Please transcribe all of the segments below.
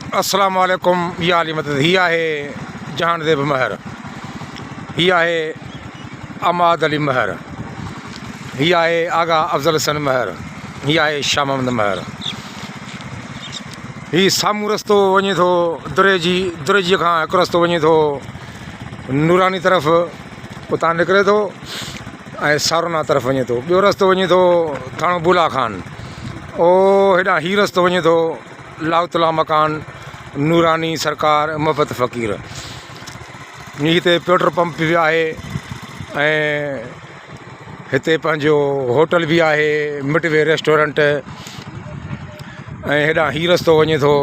अस्सलाम वालेकुम। या अली मदद ही आहे जहानदेव महर, ही आहे अमाद अली महर, ही आहे आगा अफ़ज़ल हसन महर, ही आहे शाह महमद महर। ही साम्हूं रस्तो वञे थो दुरेजी खां हिकु रस्तो वञे थो नूरानी तरफ़, उतां निकिरे थो ऐं सारोना तरफ़ वञे थो। ॿियो रस्तो वञे थो थाणो बुला खान, हेॾां ही रस्तो वञे थो लाउतला मकान नूरानी सरकार मोहब्बत फ़क़ीर। हिते पेट्रोल पंप बि आहे ऐं हिते पंहिंजो होटल बि आहे, मिडवे रेस्टोरेंट। ऐं हेॾां ही रस्तो वञे थो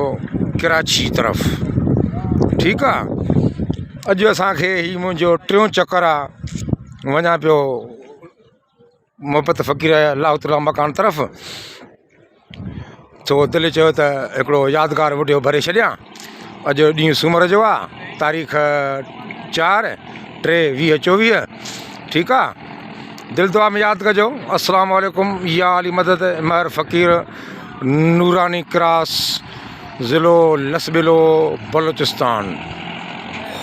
कराची तरफ़। ठीकु आहे, अॼु असांखे ही मुंहिंजो टियों चकर आहे, वञा पियो मोहब्बत फ़क़ीर लाउतला मकान तरफ़। सो दिलि चयो त हिकिड़ो यादगार वीडियो भरे छॾियां। अॼु ॾींहुं सूमर जो आहे, तारीख़ 4/3/2024। ठीकु आहे, दिलि दुआ में यादि कजो। अस्सलाम वालेकुम। या अली मदद महर फ़क़ीर, नूरानी क्रास, ज़िलो लसबिलो, बलोचिस्तान।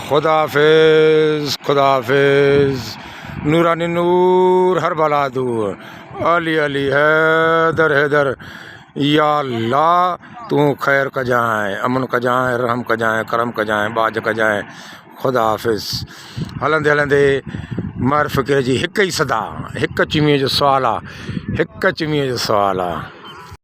खुदा हाफ़िज़, खुदा हाफ़िज़। नूरानी नूर हर बला दूर, अली अली हैदर हैदर। या अल्लाह तूं ख़ैर कजांइ, अमन कजांइ, रहम कजांइ, करम कजांइ, बाज कजांइ। खुदा हाफ़िज़। हलंदे हलंदे महर फ़क़ीर जी हिकु ई सदा, हिकु चिमीअ जो सुवालु आहे, हिकु चिमीअ जो सुवालु आहे।